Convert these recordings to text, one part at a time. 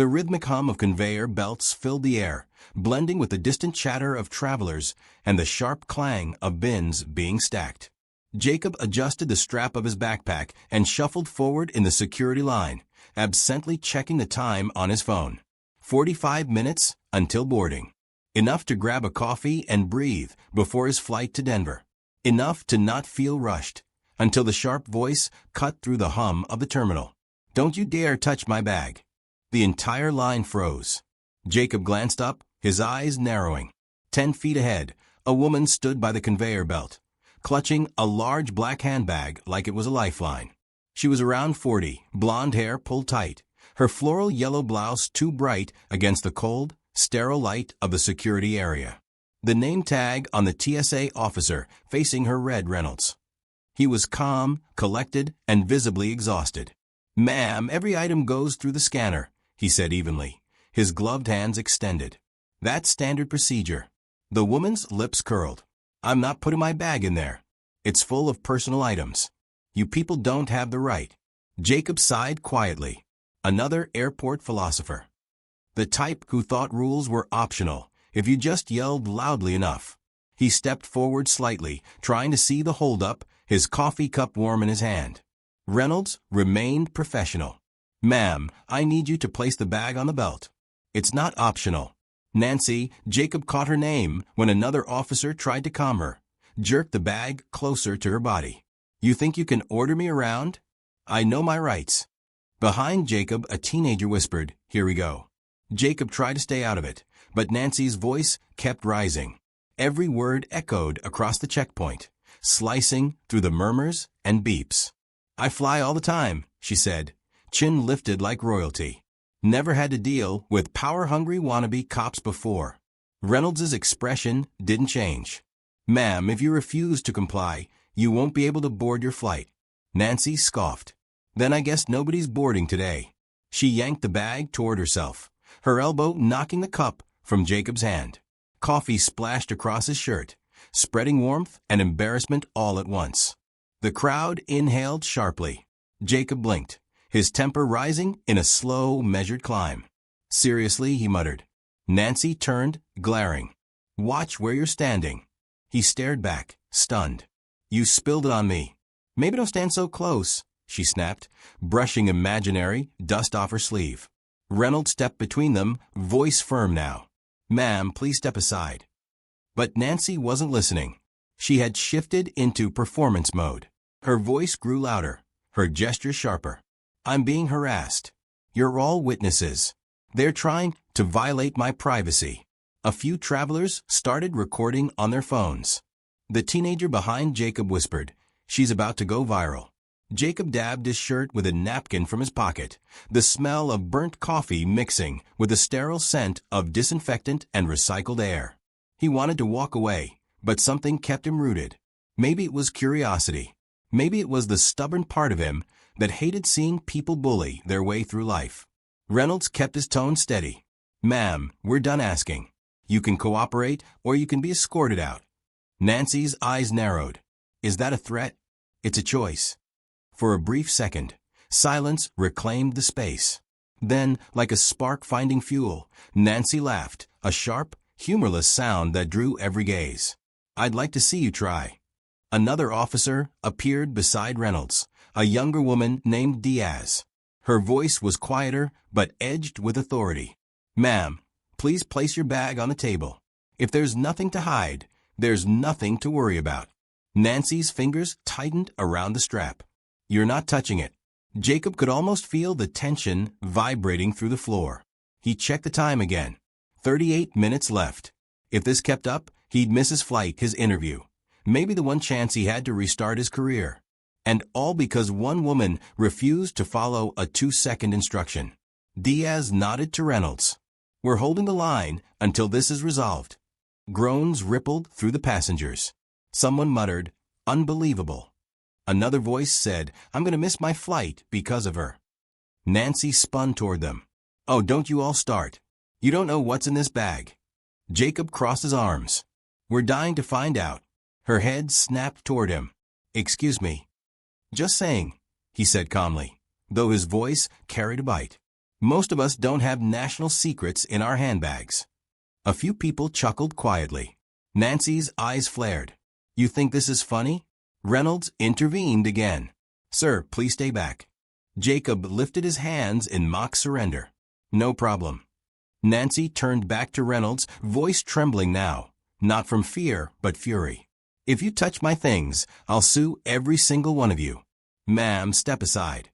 The rhythmic hum of conveyor belts filled the air, blending with the distant chatter of travelers and the sharp clang of bins being stacked. Jacob adjusted the strap of his backpack and shuffled forward in the security line, absently checking the time on his phone. 45 minutes until boarding. Enough to grab a coffee and breathe before his flight to Denver. Enough to not feel rushed, until the sharp voice cut through the hum of the terminal. "Don't you dare touch my bag." The entire line froze. Jacob glanced up, his eyes narrowing. 10 feet ahead, a woman stood by the conveyor belt, clutching a large black handbag like it was a lifeline. She was around 40, blonde hair pulled tight, her floral yellow blouse too bright against the cold, sterile light of the security area. The name tag on the TSA officer facing her read Reynolds. He was calm, collected, and visibly exhausted. "Ma'am, every item goes through the scanner," he said evenly, his gloved hands extended. "That's standard procedure." The woman's lips curled. "I'm not putting my bag in there. It's full of personal items. You people don't have the right." Jacob sighed quietly. Another airport philosopher. The type who thought rules were optional if you just yelled loudly enough. He stepped forward slightly, trying to see the holdup, his coffee cup warm in his hand. Reynolds remained professional. "Ma'am, I need you to place the bag on the belt. It's not optional." Nancy, Jacob caught her name when another officer tried to calm her, jerked the bag closer to her body. "You think you can order me around? I know my rights." Behind Jacob, a teenager whispered, "Here we go." Jacob tried to stay out of it, but Nancy's voice kept rising. Every word echoed across the checkpoint, slicing through the murmurs and beeps. "I fly all the time," she said, chin lifted like royalty. Never had to deal with power-hungry wannabe cops before. Reynolds's expression didn't change. "Ma'am, if you refuse to comply, you won't be able to board your flight." Nancy scoffed. "Then I guess nobody's boarding today." She yanked the bag toward herself, her elbow knocking the cup from Jacob's hand. Coffee splashed across his shirt, spreading warmth and embarrassment all at once. The crowd inhaled sharply. Jacob blinked, his temper rising in a slow, measured climb. "Seriously," he muttered. Nancy turned, glaring. "Watch where you're standing." He stared back, stunned. "You spilled it on me." "Maybe don't stand so close," she snapped, brushing imaginary dust off her sleeve. Reynolds stepped between them, voice firm now. "Ma'am, please step aside." But Nancy wasn't listening. She had shifted into performance mode. Her voice grew louder, her gesture sharper. "I'm being harassed. You're all witnesses. They're trying to violate my privacy." A few travelers started recording on their phones. The teenager behind Jacob whispered, "She's about to go viral." Jacob dabbed his shirt with a napkin from his pocket, the smell of burnt coffee mixing with the sterile scent of disinfectant and recycled air. He wanted to walk away, but something kept him rooted. Maybe it was curiosity. Maybe it was the stubborn part of him that hated seeing people bully their way through life. Reynolds kept his tone steady. "Ma'am, we're done asking. You can cooperate or you can be escorted out." Nancy's eyes narrowed. "Is that a threat?" "It's a choice." For a brief second, silence reclaimed the space. Then, like a spark finding fuel, Nancy laughed, a sharp, humorless sound that drew every gaze. "I'd like to see you try." Another officer appeared beside Reynolds, a younger woman named Diaz. Her voice was quieter but edged with authority. "Ma'am, please place your bag on the table. If there's nothing to hide, there's nothing to worry about." Nancy's fingers tightened around the strap. "You're not touching it." Jacob could almost feel the tension vibrating through the floor. He checked the time again. 38 minutes left. If this kept up, he'd miss his flight, his interview. Maybe the one chance he had to restart his career. And all because one woman refused to follow a 2-second instruction. Diaz nodded to Reynolds. "We're holding the line until this is resolved." Groans rippled through the passengers. Someone muttered, "Unbelievable." Another voice said, "I'm going to miss my flight because of her." Nancy spun toward them. "Oh, don't you all start. You don't know what's in this bag." Jacob crossed his arms. "We're dying to find out." Her head snapped toward him. "Excuse me." "Just saying," he said calmly, though his voice carried a bite. Most of us don't have national secrets in our handbags. A few people chuckled quietly. Nancy's eyes flared. You think this is funny? Reynolds intervened again. Sir, please stay back. Jacob lifted his hands in mock surrender. No problem. Nancy turned back to Reynolds, voice trembling now, not from fear, but fury. If you touch my things, I'll sue every single one of you. Ma'am, step aside.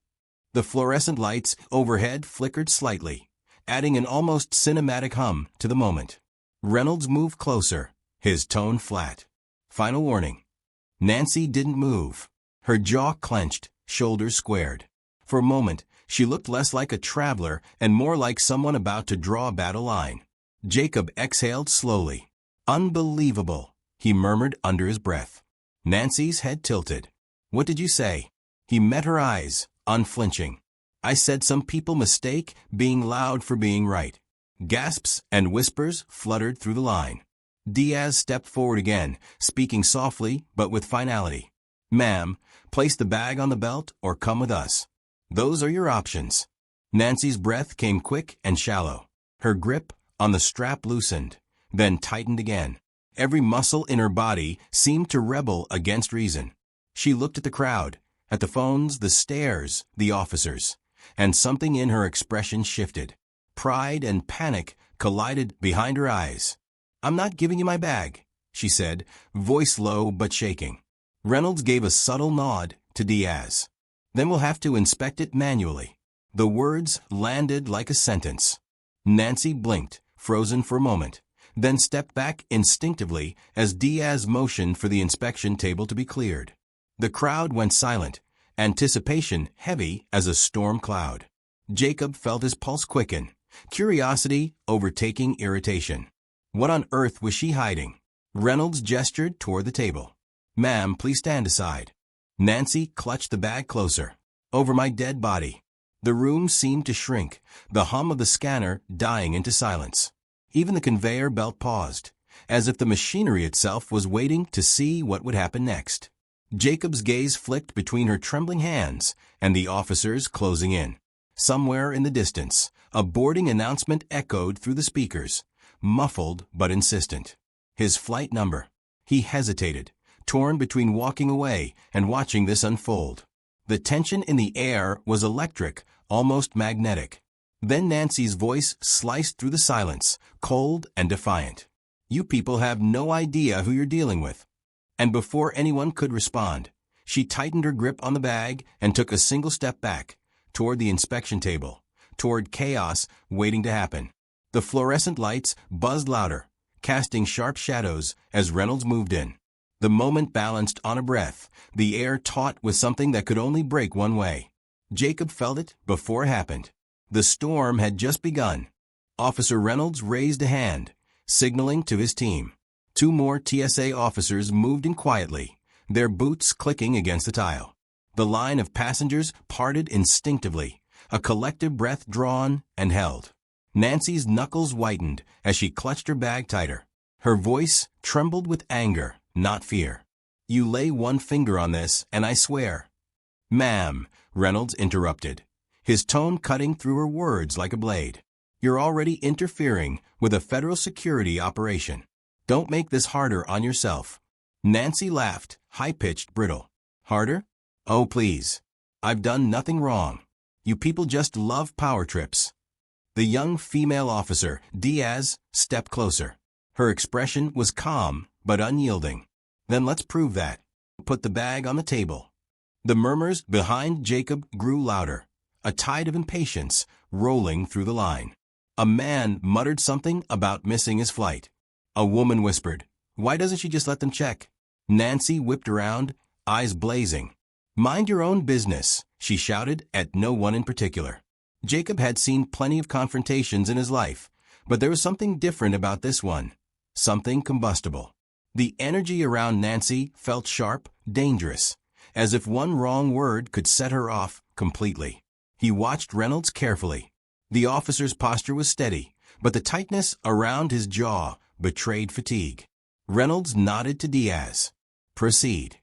The fluorescent lights overhead flickered slightly, adding an almost cinematic hum to the moment. Reynolds moved closer, his tone flat. Final warning. Nancy didn't move. Her jaw clenched, shoulders squared. For a moment, she looked less like a traveler and more like someone about to draw a battle line. Jacob exhaled slowly. Unbelievable, he murmured under his breath. Nancy's head tilted. What did you say? He met her eyes, unflinching. I said some people mistake being loud for being right. Gasps and whispers fluttered through the line. Diaz stepped forward again, speaking softly but with finality. Ma'am, place the bag on the belt or come with us. Those are your options. Nancy's breath came quick and shallow. Her grip on the strap loosened, then tightened again. Every muscle in her body seemed to rebel against reason. She looked at the crowd, at the phones, the stares, the officers, and something in her expression shifted. Pride and panic collided behind her eyes. I'm not giving you my bag, she said, voice low but shaking. Reynolds gave a subtle nod to Diaz. Then we'll have to inspect it manually. The words landed like a sentence. Nancy blinked, frozen for a moment, then stepped back instinctively as Diaz motioned for the inspection table to be cleared. The crowd went silent, anticipation heavy as a storm cloud. Jacob felt his pulse quicken, curiosity overtaking irritation. What on earth was she hiding? Reynolds gestured toward the table. Ma'am, please stand aside. Nancy clutched the bag closer. Over my dead body. The room seemed to shrink, the hum of the scanner dying into silence. Even the conveyor belt paused, as if the machinery itself was waiting to see what would happen next. Jacob's gaze flicked between her trembling hands and the officers closing in. Somewhere in the distance, a boarding announcement echoed through the speakers, muffled but insistent. His flight number. He hesitated, torn between walking away and watching this unfold. The tension in the air was electric, almost magnetic. Then Nancy's voice sliced through the silence, cold and defiant. You people have no idea who you're dealing with. And before anyone could respond, she tightened her grip on the bag and took a single step back, toward the inspection table, toward chaos waiting to happen. The fluorescent lights buzzed louder, casting sharp shadows as Reynolds moved in. The moment balanced on a breath, the air taut with something that could only break one way. Jacob felt it before it happened. The storm had just begun. Officer Reynolds raised a hand, signaling to his team. Two more TSA officers moved in quietly, their boots clicking against the tile. The line of passengers parted instinctively, a collective breath drawn and held. Nancy's knuckles whitened as she clutched her bag tighter. Her voice trembled with anger, not fear. You lay one finger on this, and I swear. Ma'am, Reynolds interrupted, his tone cutting through her words like a blade. You're already interfering with a federal security operation. Don't make this harder on yourself. Nancy laughed, high-pitched, brittle. Harder? Oh, please. I've done nothing wrong. You people just love power trips. The young female officer, Diaz, stepped closer. Her expression was calm but unyielding. Then let's prove that. Put the bag on the table. The murmurs behind Jacob grew louder, a tide of impatience rolling through the line. A man muttered something about missing his flight. A woman whispered, "Why doesn't she just let them check?" Nancy whipped around, eyes blazing. "Mind your own business," she shouted at no one in particular. Jacob had seen plenty of confrontations in his life, but there was something different about this one, something combustible. The energy around Nancy felt sharp, dangerous, as if one wrong word could set her off completely. He watched Reynolds carefully. The officer's posture was steady, but the tightness around his jaw betrayed fatigue. Reynolds nodded to Diaz. Proceed.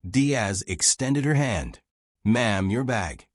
Diaz extended her hand. Ma'am, your bag.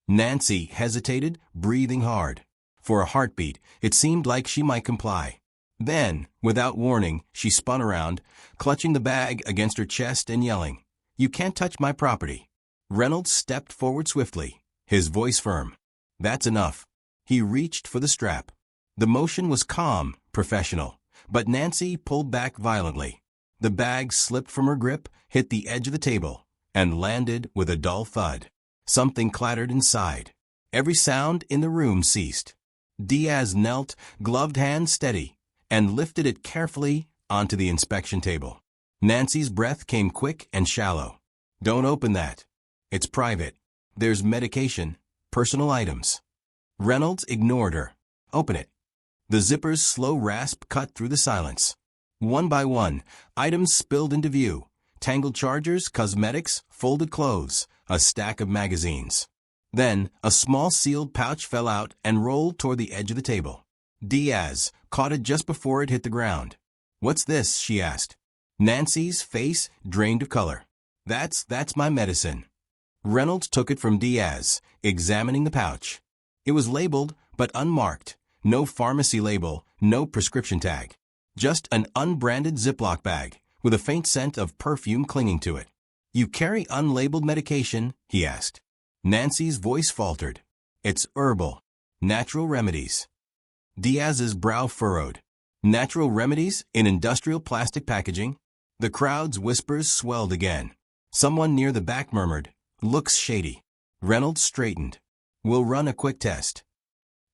Nancy hesitated, breathing hard. For a heartbeat, it seemed like she might comply. Then, without warning, she spun around, clutching the bag against her chest and yelling, "You can't touch my property." Reynolds stepped forward swiftly, his voice firm. "That's enough." He reached for the strap. The motion was calm, professional, but Nancy pulled back violently. The bag slipped from her grip, hit the edge of the table, and landed with a dull thud. Something clattered inside. Every sound in the room ceased. Diaz knelt, gloved hand steady, and lifted it carefully onto the inspection table. Nancy's breath came quick and shallow. "Don't open that. It's private. There's medication, personal items." Reynolds ignored her. "Open it." The zipper's slow rasp cut through the silence. One by one, items spilled into view. Tangled chargers, cosmetics, folded clothes, a stack of magazines. Then, a small sealed pouch fell out and rolled toward the edge of the table. Diaz caught it just before it hit the ground. "What's this?" she asked. Nancy's face drained of color. That's my medicine." Reynolds took it from Diaz, examining the pouch. It was labeled, but unmarked. No pharmacy label, no prescription tag. Just an unbranded Ziploc bag, with a faint scent of perfume clinging to it. "You carry unlabeled medication?" he asked. Nancy's voice faltered. "It's herbal. Natural remedies." Diaz's brow furrowed. Natural remedies in industrial plastic packaging? The crowd's whispers swelled again. Someone near the back murmured, "Looks shady." Reynolds straightened. "We'll run a quick test."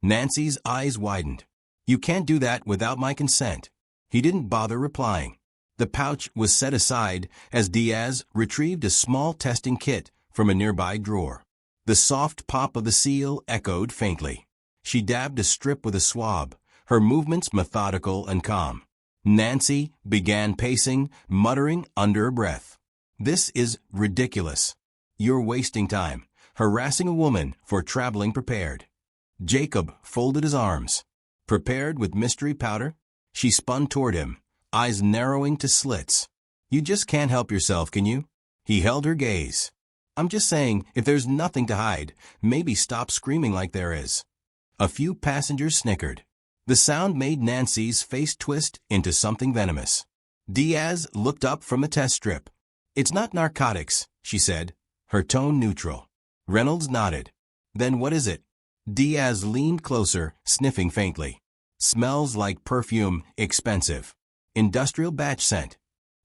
Nancy's eyes widened. "You can't do that without my consent." He didn't bother replying. The pouch was set aside as Diaz retrieved a small testing kit from a nearby drawer. The soft pop of the seal echoed faintly. She dabbed a strip with a swab, her movements methodical and calm. Nancy began pacing, muttering under her breath. "This is ridiculous. You're wasting time, harassing a woman for traveling prepared." Jacob folded his arms. "Prepared with mystery powder?" She spun toward him, eyes narrowing to slits. "You just can't help yourself, can you?" He held her gaze. "I'm just saying, if there's nothing to hide, maybe stop screaming like there is." A few passengers snickered. The sound made Nancy's face twist into something venomous. Diaz looked up from the test strip. "It's not narcotics," she said, her tone neutral. Reynolds nodded. "Then what is it?" Diaz leaned closer, sniffing faintly. "Smells like perfume, expensive. Industrial batch scent."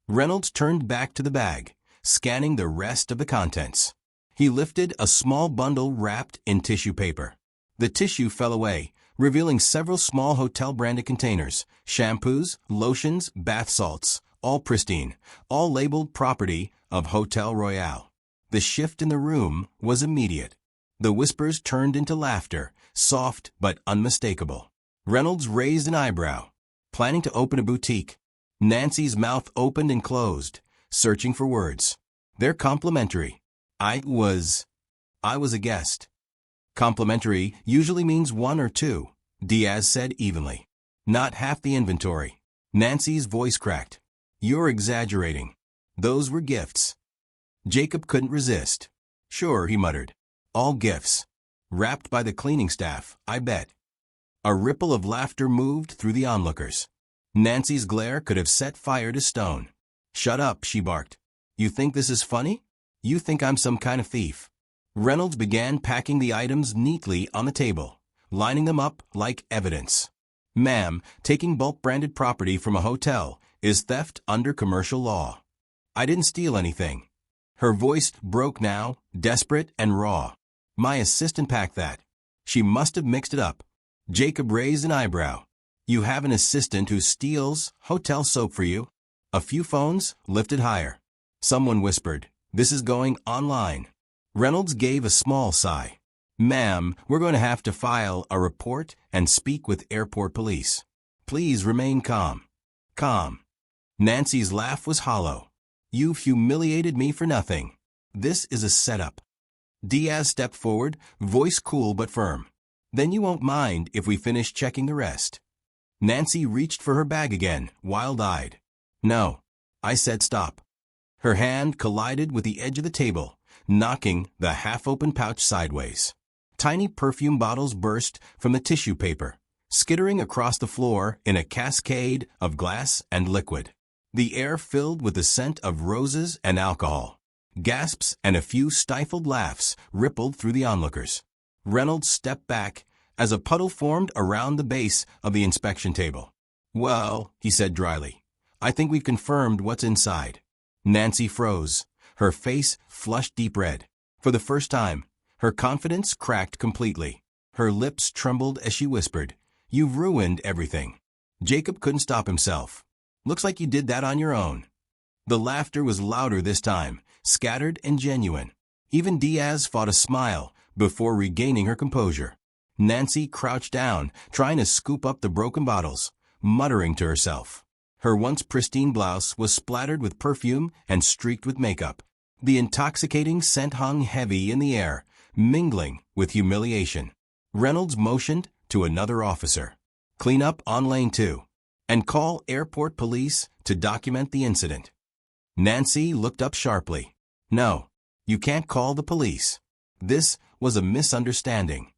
Reynolds turned back to the bag, scanning the rest of the contents. He lifted a small bundle wrapped in tissue paper. The tissue fell away, revealing several small hotel-branded containers, shampoos, lotions, bath salts, all pristine, all labeled property of Hotel Royale. The shift in the room was immediate. The whispers turned into laughter, soft but unmistakable. Reynolds raised an eyebrow. "Planning to open a boutique?" Nancy's mouth opened and closed, searching for words. "They're complimentary. I was a guest." "Complimentary usually means one or two," Diaz said evenly. "Not half the inventory." Nancy's voice cracked. "You're exaggerating. Those were gifts." Jacob couldn't resist. "Sure," he muttered. "All gifts. Wrapped by the cleaning staff, I bet." A ripple of laughter moved through the onlookers. Nancy's glare could have set fire to stone. "Shut up," she barked. "You think this is funny? You think I'm some kind of thief." Reynolds began packing the items neatly on the table, lining them up like evidence. "Ma'am, taking bulk-branded property from a hotel is theft under commercial law. I didn't steal anything." Her voice broke now, desperate and raw. "My assistant packed that." She must have mixed it up. Jacob raised an eyebrow. "You have an assistant who steals hotel soap for you?" A few phones lifted higher. Someone whispered, "This is going online." Reynolds gave a small sigh. "Ma'am, we're going to have to file a report and speak with airport police. Please remain calm." "Calm." Nancy's laugh was hollow. "You've humiliated me for nothing. This is a setup." Diaz stepped forward, voice cool but firm. "Then you won't mind if we finish checking the rest." Nancy reached for her bag again, wild-eyed. "No." I said stop. Her hand collided with the edge of the table, knocking the half-open pouch sideways. Tiny perfume bottles burst from the tissue paper, skittering across the floor in a cascade of glass and liquid. The air filled with the scent of roses and alcohol. Gasps and a few stifled laughs rippled through the onlookers. Reynolds stepped back as a puddle formed around the base of the inspection table. "Well," he said dryly, "I think we've confirmed what's inside." Nancy froze, her face flushed deep red. For the first time, her confidence cracked completely. Her lips trembled as she whispered, "You've ruined everything." Jacob couldn't stop himself. "Looks like you did that on your own." The laughter was louder this time, scattered and genuine. Even Diaz fought a smile before regaining her composure. Nancy crouched down, trying to scoop up the broken bottles, muttering to herself. Her once pristine blouse was splattered with perfume and streaked with makeup. The intoxicating scent hung heavy in the air, mingling with humiliation. Reynolds motioned to another officer. "Clean up on lane 2, and call airport police to document the incident." Nancy looked up sharply. "No, you can't call the police. This was a misunderstanding."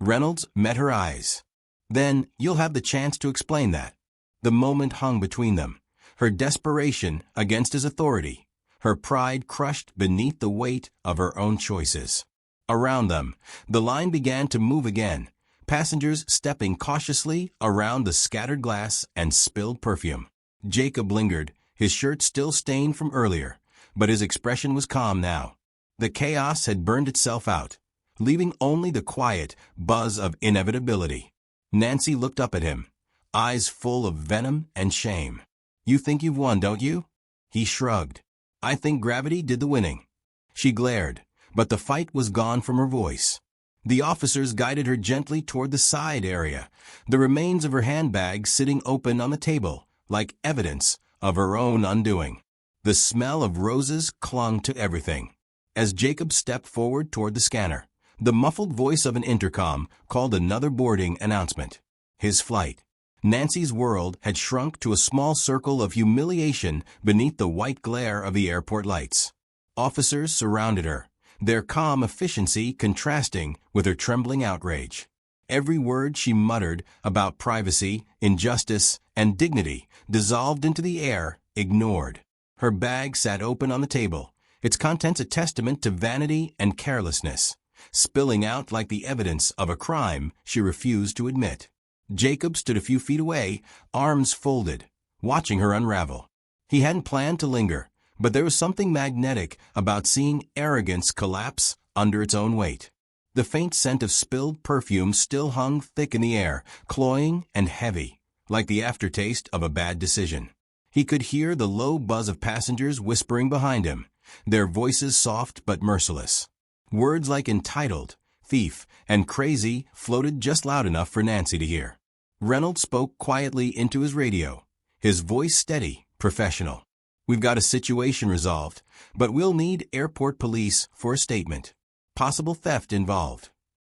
Reynolds met her eyes. "Then you'll have the chance to explain that." The moment hung between them, her desperation against his authority, her pride crushed beneath the weight of her own choices. Around them, the line began to move again, passengers stepping cautiously around the scattered glass and spilled perfume. Jacob lingered, his shirt still stained from earlier, but his expression was calm now. The chaos had burned itself out, leaving only the quiet buzz of inevitability. Nancy looked up at him, eyes full of venom and shame. "You think you've won, don't you?" He shrugged. "I think gravity did the winning." She glared, but the fight was gone from her voice. The officers guided her gently toward the side area, the remains of her handbag sitting open on the table, like evidence of her own undoing. The smell of roses clung to everything. As Jacob stepped forward toward the scanner, the muffled voice of an intercom called another boarding announcement. His flight. Nancy's world had shrunk to a small circle of humiliation beneath the white glare of the airport lights. Officers surrounded her, their calm efficiency contrasting with her trembling outrage. Every word she muttered about privacy, injustice, and dignity dissolved into the air, ignored. Her bag sat open on the table, its contents a testament to vanity and carelessness, spilling out like the evidence of a crime she refused to admit. Jacob stood a few feet away, arms folded, watching her unravel. He hadn't planned to linger, but there was something magnetic about seeing arrogance collapse under its own weight. The faint scent of spilled perfume still hung thick in the air, cloying and heavy, like the aftertaste of a bad decision. He could hear the low buzz of passengers whispering behind him, their voices soft but merciless. Words like entitled, thief, and crazy floated just loud enough for Nancy to hear. Reynolds spoke quietly into his radio, his voice steady, professional. "We've got a situation resolved, but we'll need airport police for a statement. Possible theft involved."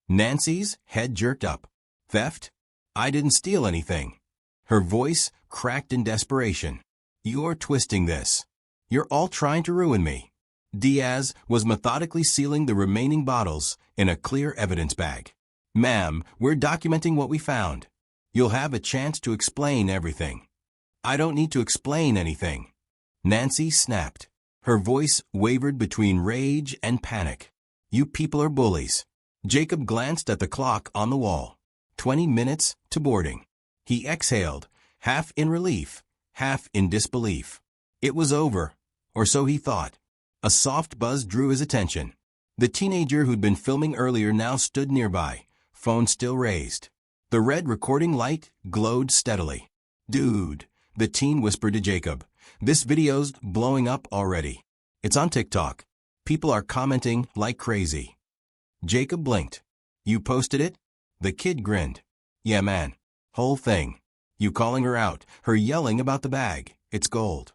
Nancy's head jerked up. "Theft? I didn't steal anything." Her voice cracked in desperation. "You're twisting this. You're all trying to ruin me." Diaz was methodically sealing the remaining bottles in a clear evidence bag. "Ma'am, we're documenting what we found. You'll have a chance to explain everything." "I don't need to explain anything." Nancy snapped. Her voice wavered between rage and panic. "You people are bullies." Jacob glanced at the clock on the wall. 20 minutes to boarding. He exhaled, half in relief, half in disbelief. It was over, or so he thought. A soft buzz drew his attention. The teenager who'd been filming earlier now stood nearby, phone still raised. The red recording light glowed steadily. "Dude," the teen whispered to Jacob, "this video's blowing up already. It's on TikTok. People are commenting like crazy." Jacob blinked. "You posted it?" The kid grinned. "Yeah, man. Whole thing. You calling her out, her yelling about the bag. It's gold."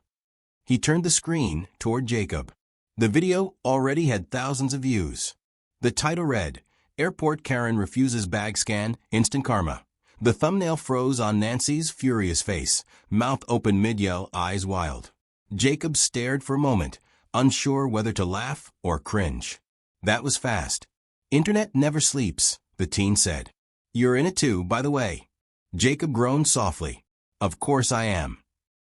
He turned the screen toward Jacob. The video already had thousands of views. The title read, "Airport Karen Refuses Bag Scan, Instant Karma." The thumbnail froze on Nancy's furious face, mouth open mid-yell, eyes wild. Jacob stared for a moment, unsure whether to laugh or cringe. That was fast. Internet never sleeps, the teen said. You're in it too, by the way. Jacob groaned softly. Of course I am.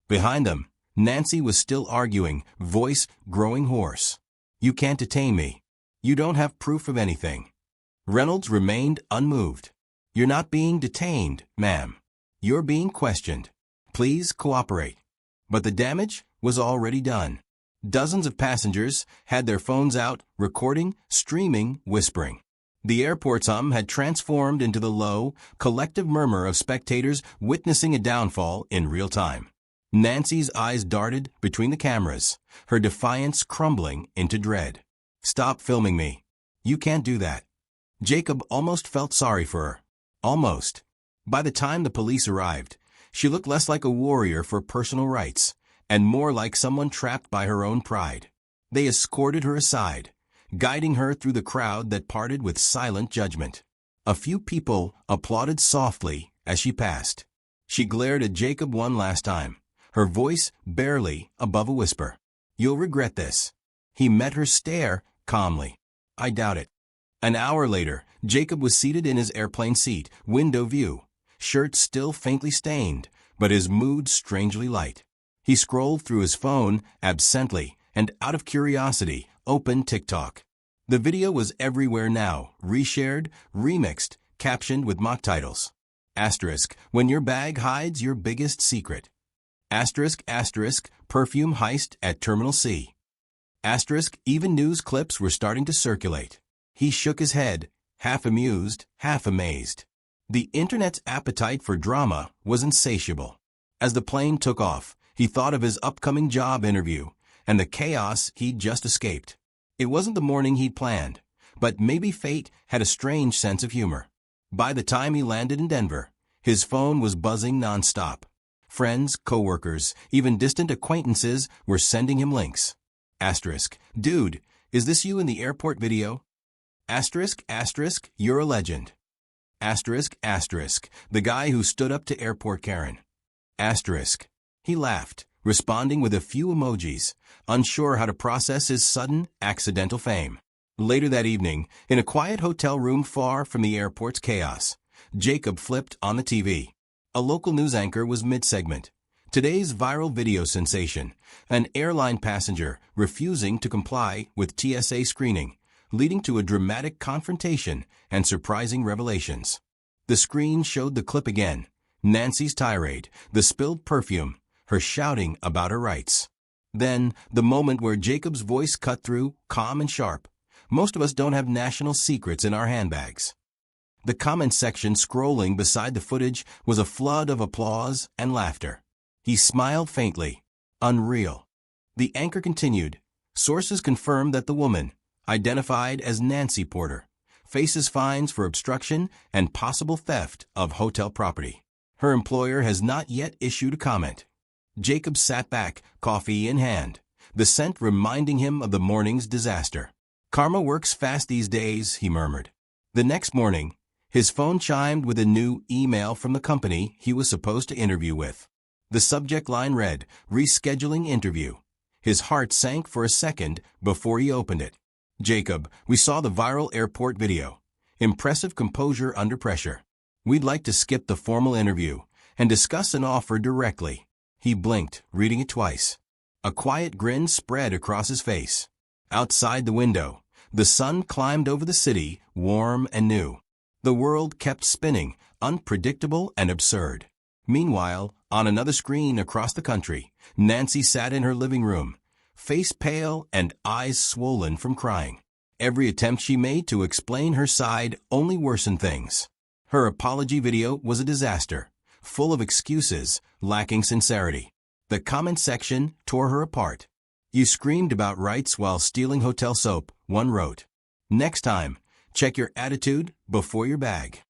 Behind them, Nancy was still arguing, voice growing hoarse. You can't detain me. You don't have proof of anything. Reynolds remained unmoved. You're not being detained, ma'am. You're being questioned. Please cooperate. But the damage was already done. Dozens of passengers had their phones out, recording, streaming, whispering. The airport's hum had transformed into the low, collective murmur of spectators witnessing a downfall in real time. Nancy's eyes darted between the cameras, her defiance crumbling into dread. Stop filming me. You can't do that. Jacob almost felt sorry for her. Almost. By the time the police arrived, she looked less like a warrior for personal rights, and more like someone trapped by her own pride. They escorted her aside, guiding her through the crowd that parted with silent judgment. A few people applauded softly as she passed. She glared at Jacob one last time, her voice barely above a whisper. You'll regret this. He met her stare calmly. I doubt it. An hour later, Jacob was seated in his airplane seat, window view, shirt still faintly stained, but his mood strangely light. He scrolled through his phone absently and, out of curiosity, opened TikTok. The video was everywhere now, reshared, remixed, captioned with mock titles. Asterisk, when your bag hides your biggest secret. Asterisk, asterisk, perfume heist at Terminal C. Asterisk, even news clips were starting to circulate. He shook his head, half amused, half amazed. The internet's appetite for drama was insatiable. As the plane took off, he thought of his upcoming job interview and the chaos he'd just escaped. It wasn't the morning he'd planned, but maybe fate had a strange sense of humor. By the time he landed in Denver, his phone was buzzing nonstop. Friends, coworkers, even distant acquaintances were sending him links. Asterisk, dude, is this you in the airport video? Asterisk, asterisk, you're a legend. Asterisk, asterisk, the guy who stood up to Airport Karen. Asterisk. He laughed, responding with a few emojis, unsure how to process his sudden, accidental fame. Later that evening, in a quiet hotel room far from the airport's chaos, Jacob flipped on the TV. A local news anchor was mid-segment. Today's viral video sensation, an airline passenger refusing to comply with TSA screening, leading to a dramatic confrontation and surprising revelations. The screen showed the clip again, Nancy's tirade, the spilled perfume, her shouting about her rights. Then, the moment where Jacob's voice cut through, calm and sharp. Most of us don't have national secrets in our handbags. The comment section scrolling beside the footage was a flood of applause and laughter. He smiled faintly. Unreal. The anchor continued. Sources confirmed that the woman, identified as Nancy Porter, faces fines for obstruction and possible theft of hotel property. Her employer has not yet issued a comment. Jacob sat back, coffee in hand, the scent reminding him of the morning's disaster. Karma works fast these days, he murmured. The next morning, his phone chimed with a new email from the company he was supposed to interview with. The subject line read, rescheduling interview. His heart sank for a second before he opened it. Jacob, we saw the viral airport video. Impressive composure under pressure. We'd like to skip the formal interview and discuss an offer directly. He blinked, reading it twice. A quiet grin spread across his face. Outside the window, the sun climbed over the city, warm and new. The world kept spinning, unpredictable and absurd. Meanwhile, on another screen across the country, Nancy sat in her living room, face pale and eyes swollen from crying. Every attempt she made to explain her side only worsened things. Her apology video was a disaster, full of excuses, lacking sincerity. The comment section tore her apart. You screamed about rights while stealing hotel soap, one wrote. Next time, check your attitude before your bag.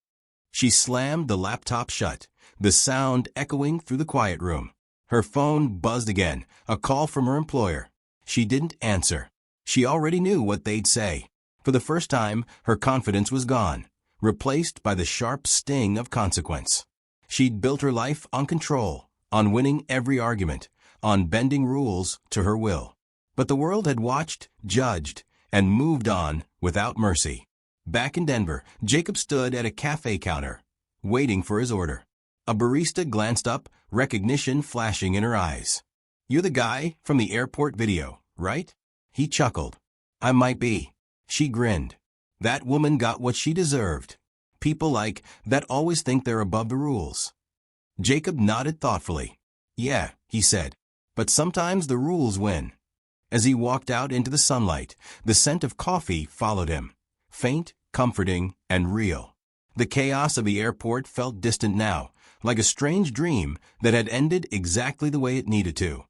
She slammed the laptop shut, the sound echoing through the quiet room. Her phone buzzed again, a call from her employer. She didn't answer. She already knew what they'd say. For the first time, her confidence was gone, replaced by the sharp sting of consequence. She'd built her life on control, on winning every argument, on bending rules to her will. But the world had watched, judged, and moved on without mercy. Back in Denver, Jacob stood at a cafe counter, waiting for his order. A barista glanced up, recognition flashing in her eyes. "You're the guy from the airport video, right?" He chuckled. "I might be." She grinned. That woman got what she deserved. People like that always think they're above the rules. Jacob nodded thoughtfully. "Yeah," he said, "but sometimes the rules win." As he walked out into the sunlight, the scent of coffee followed him. Faint, comforting, and real. The chaos of the airport felt distant now, like a strange dream that had ended exactly the way it needed to.